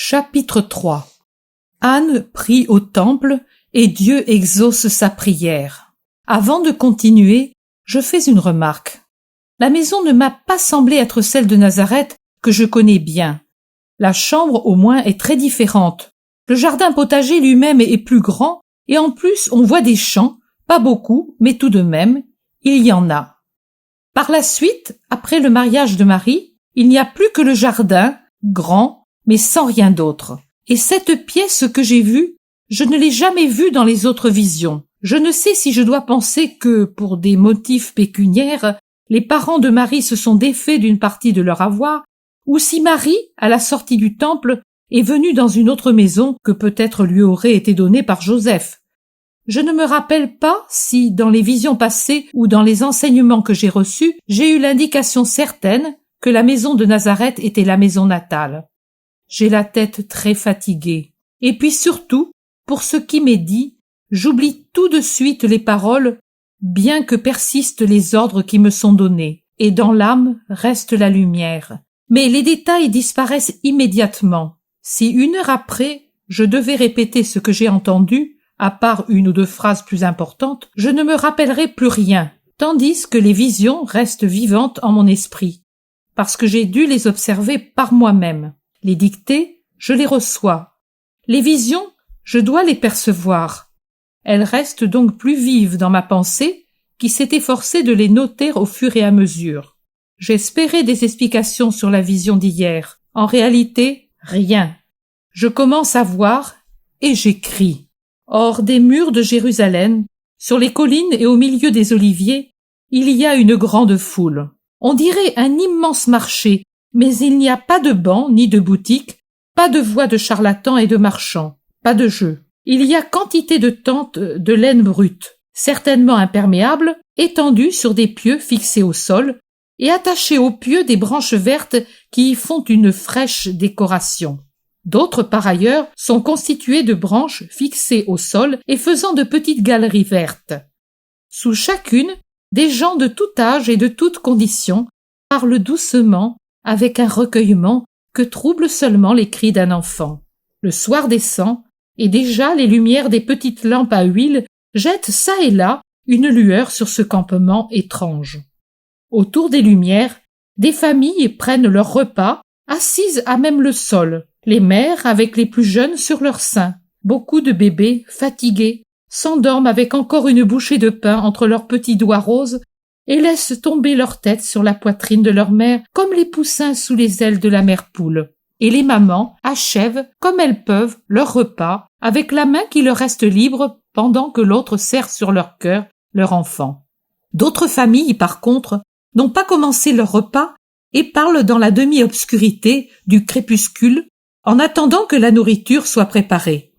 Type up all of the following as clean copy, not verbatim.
Chapitre 3. Anne prie au temple et Dieu exauce sa prière. Avant de continuer, je fais une remarque. La maison ne m'a pas semblé être celle de Nazareth que je connais bien. La chambre, au moins, est très différente. Le jardin potager lui-même est plus grand et en plus on voit des champs, pas beaucoup, mais tout de même, il y en a. Par la suite, après le mariage de Marie, il n'y a plus que le jardin, grand, mais sans rien d'autre. Et cette pièce que j'ai vue, je ne l'ai jamais vue dans les autres visions. Je ne sais si je dois penser que, pour des motifs pécuniaires, les parents de Marie se sont défaits d'une partie de leur avoir, ou si Marie, à la sortie du temple, est venue dans une autre maison que peut-être lui aurait été donnée par Joseph. Je ne me rappelle pas si, dans les visions passées ou dans les enseignements que j'ai reçus, j'ai eu l'indication certaine que la maison de Nazareth était la maison natale. J'ai la tête très fatiguée. Et puis surtout, pour ce qui m'est dit, j'oublie tout de suite les paroles, bien que persistent les ordres qui me sont donnés, et dans l'âme reste la lumière. Mais les détails disparaissent immédiatement. Si 1 heure après, je devais répéter ce que j'ai entendu, à part 1 ou 2 phrases plus importantes, je ne me rappellerai plus rien, tandis que les visions restent vivantes en mon esprit, parce que j'ai dû les observer par moi-même. Les dictées, je les reçois. Les visions, je dois les percevoir. Elles restent donc plus vives dans ma pensée, qui s'est efforcée de les noter au fur et à mesure. J'espérais des explications sur la vision d'hier. En réalité, rien. Je commence à voir, et j'écris. Hors des murs de Jérusalem, sur les collines et au milieu des oliviers, il y a une grande foule. On dirait un immense marché, mais il n'y a pas de bancs ni de boutiques, pas de voix de charlatans et de marchands, pas de jeux. Il y a quantité de tentes de laine brute, certainement imperméables, étendues sur des pieux fixés au sol, et attachées aux pieux des branches vertes qui y font une fraîche décoration. D'autres, par ailleurs, sont constituées de branches fixées au sol et faisant de petites galeries vertes. Sous chacune, des gens de tout âge et de toutes conditions parlent doucement, avec un recueillement que troublent seulement les cris d'un enfant. Le soir descend, et déjà les lumières des petites lampes à huile jettent çà et là une lueur sur ce campement étrange. Autour des lumières, des familles prennent leur repas, assises à même le sol, les mères avec les plus jeunes sur leur sein. Beaucoup de bébés, fatigués, s'endorment avec encore une bouchée de pain entre leurs petits doigts roses et laissent tomber leur tête sur la poitrine de leur mère comme les poussins sous les ailes de la mère poule. Et les mamans achèvent, comme elles peuvent, leur repas avec la main qui leur reste libre pendant que l'autre serre sur leur cœur leur enfant. D'autres familles, par contre, n'ont pas commencé leur repas et parlent dans la demi-obscurité du crépuscule en attendant que la nourriture soit préparée.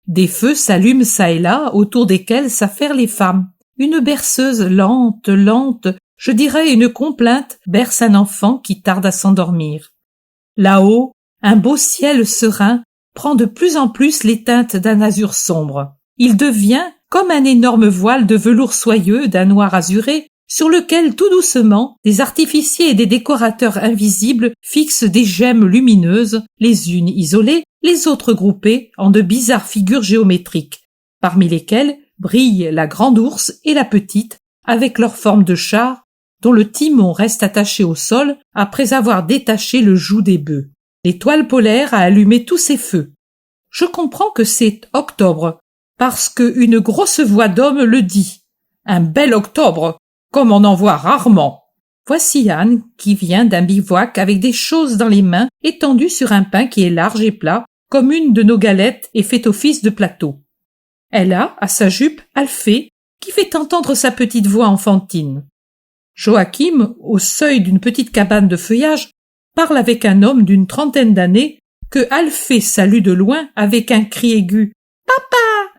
Des feux s'allument çà et là autour desquels s'affairent les femmes. Une berceuse lente, je dirais une complainte, berce un enfant qui tarde à s'endormir. Là-haut, un beau ciel serein prend de plus en plus les teintes d'un azur sombre. Il devient comme un énorme voile de velours soyeux d'un noir azuré sur lequel tout doucement des artificiers et des décorateurs invisibles fixent des gemmes lumineuses, les unes isolées, les autres groupées en de bizarres figures géométriques, parmi lesquelles brillent la grande ours et la petite, avec leur forme de char, dont le timon reste attaché au sol après avoir détaché le joug des bœufs. L'étoile polaire a allumé tous ses feux. Je comprends que c'est octobre, parce qu'une grosse voix d'homme le dit. Un bel octobre, comme on en voit rarement. Voici Anne qui vient d'un bivouac avec des choses dans les mains étendues sur un pain qui est large et plat, comme une de nos galettes et fait office de plateau. Elle a, à sa jupe, Alphée, qui fait entendre sa petite voix enfantine. Joachim, au seuil d'une petite cabane de feuillage, parle avec un homme d'une 30aine d'années que Alphée salue de loin avec un cri aigu « Papa !»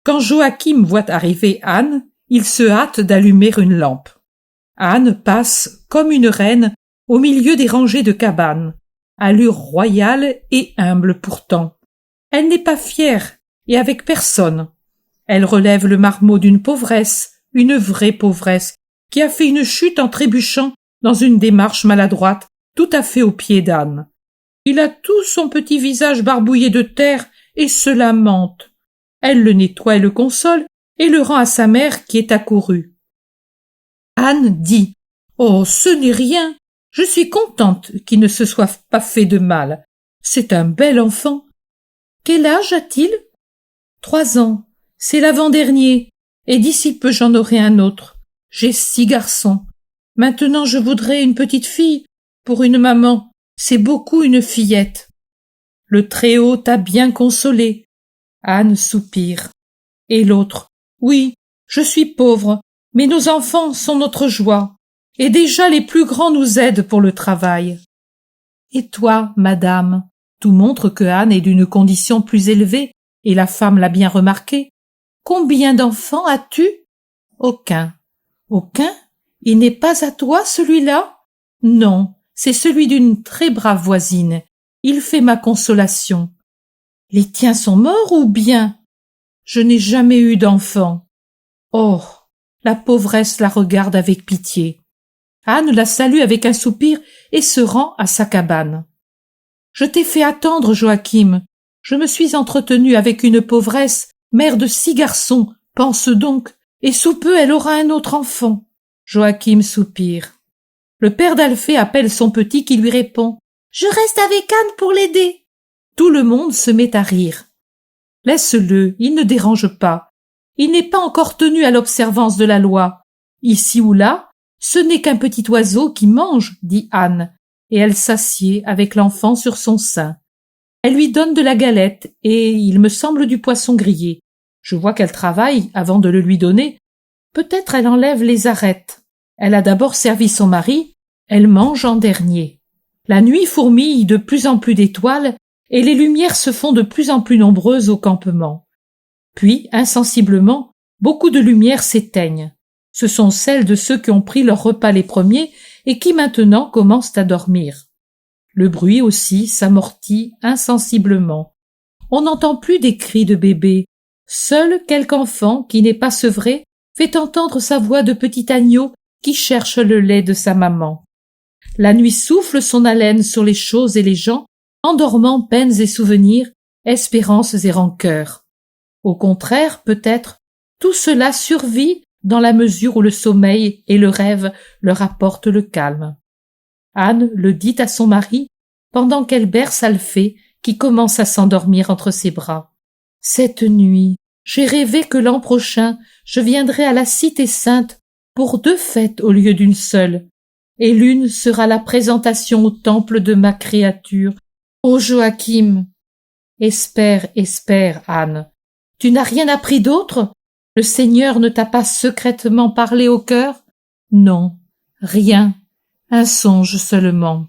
Quand Joachim voit arriver Anne, il se hâte d'allumer une lampe. Anne passe, comme une reine, au milieu des rangées de cabanes, allure royale et humble pourtant. Elle n'est pas fière, et avec personne. Elle relève le marmot d'une pauvresse, une vraie pauvresse, qui a fait une chute en trébuchant dans une démarche maladroite, tout à fait aux pieds d'Anne. Il a tout son petit visage barbouillé de terre et se lamente. Elle le nettoie et le console et le rend à sa mère qui est accourue. Anne dit « Oh, ce n'est rien. Je suis contente qu'il ne se soit pas fait de mal. C'est un bel enfant. Quel âge a-t-il ? 3 ans. C'est l'avant-dernier. Et d'ici peu j'en aurai un autre. J'ai 6 garçons. Maintenant je voudrais une petite fille. Pour une maman, c'est beaucoup une fillette. Le Très-Haut t'a bien consolé. Anne soupire. Et l'autre. Oui, je suis pauvre, mais nos enfants sont notre joie. Et déjà les plus grands nous aident pour le travail. Et toi, madame? Tout montre que Anne est d'une condition plus élevée, et la femme l'a bien remarqué. Combien d'enfants as-tu? Aucun. Aucun? Il n'est pas à toi, celui-là? Non, c'est celui d'une très brave voisine. Il fait ma consolation. Les tiens sont morts ou bien? Je n'ai jamais eu d'enfant. Oh! La pauvresse la regarde avec pitié. Anne la salue avec un soupir et se rend à sa cabane. Je t'ai fait attendre, Joachim. Je me suis entretenue avec une pauvresse, mère de 6 garçons, pense donc, et sous peu elle aura un autre enfant. Joachim soupire. Le père d'Alphée appelle son petit qui lui répond « Je reste avec Anne pour l'aider ». Tout le monde se met à rire. Laisse-le, il ne dérange pas. Il n'est pas encore tenu à l'observance de la loi. Ici ou là, ce n'est qu'un petit oiseau qui mange, dit Anne, et elle s'assied avec l'enfant sur son sein. Elle lui donne de la galette et, il me semble, du poisson grillé. Je vois qu'elle travaille avant de le lui donner. Peut-être elle enlève les arêtes. Elle a d'abord servi son mari, elle mange en dernier. La nuit fourmille de plus en plus d'étoiles et les lumières se font de plus en plus nombreuses au campement. Puis, insensiblement, beaucoup de lumières s'éteignent. Ce sont celles de ceux qui ont pris leur repas les premiers et qui maintenant commencent à dormir. Le bruit aussi s'amortit insensiblement. On n'entend plus des cris de bébé. Seul quelque enfant qui n'est pas sevré fait entendre sa voix de petit agneau qui cherche le lait de sa maman. La nuit souffle son haleine sur les choses et les gens, endormant peines et souvenirs, espérances et rancœurs. Au contraire, peut-être, tout cela survit dans la mesure où le sommeil et le rêve leur apportent le calme. Anne le dit à son mari pendant qu'elle berce Alphée qui commence à s'endormir entre ses bras. Cette nuit, j'ai rêvé que l'an prochain, je viendrai à la Cité Sainte pour 2 fêtes au lieu d'une seule, et l'une sera la présentation au temple de ma créature. Ô Joachim! Espère, espère, Anne. Tu n'as rien appris d'autre? Le Seigneur ne t'a pas secrètement parlé au cœur? Non, rien, un songe seulement.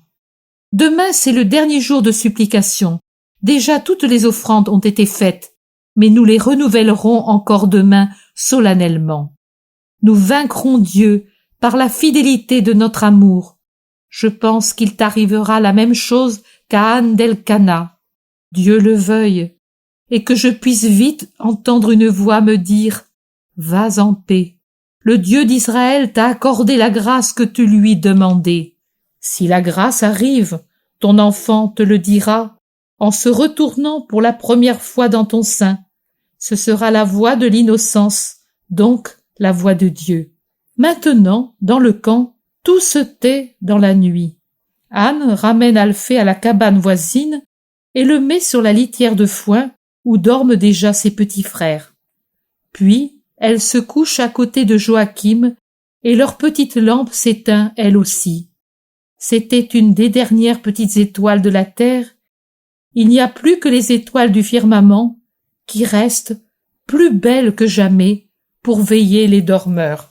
Demain, c'est le dernier jour de supplication. Déjà toutes les offrandes ont été faites, mais nous les renouvellerons encore demain solennellement. Nous vaincrons Dieu par la fidélité de notre amour. Je pense qu'il t'arrivera la même chose qu'à Anne d'Elkana. Dieu le veuille, et que je puisse vite entendre une voix me dire « Vas en paix. Le Dieu d'Israël t'a accordé la grâce que tu lui demandais. » Si la grâce arrive, ton enfant te le dira en se retournant pour la première fois dans ton sein. Ce sera la voix de l'innocence, donc la voix de Dieu. Maintenant, dans le camp, tout se tait dans la nuit. Anne ramène Alphée à la cabane voisine et le met sur la litière de foin où dorment déjà ses petits frères. Puis, elle se couche à côté de Joachim et leur petite lampe s'éteint elle aussi. C'était une des dernières petites étoiles de la terre. Il n'y a plus que les étoiles du firmament qui restent plus belles que jamais pour veiller les dormeurs.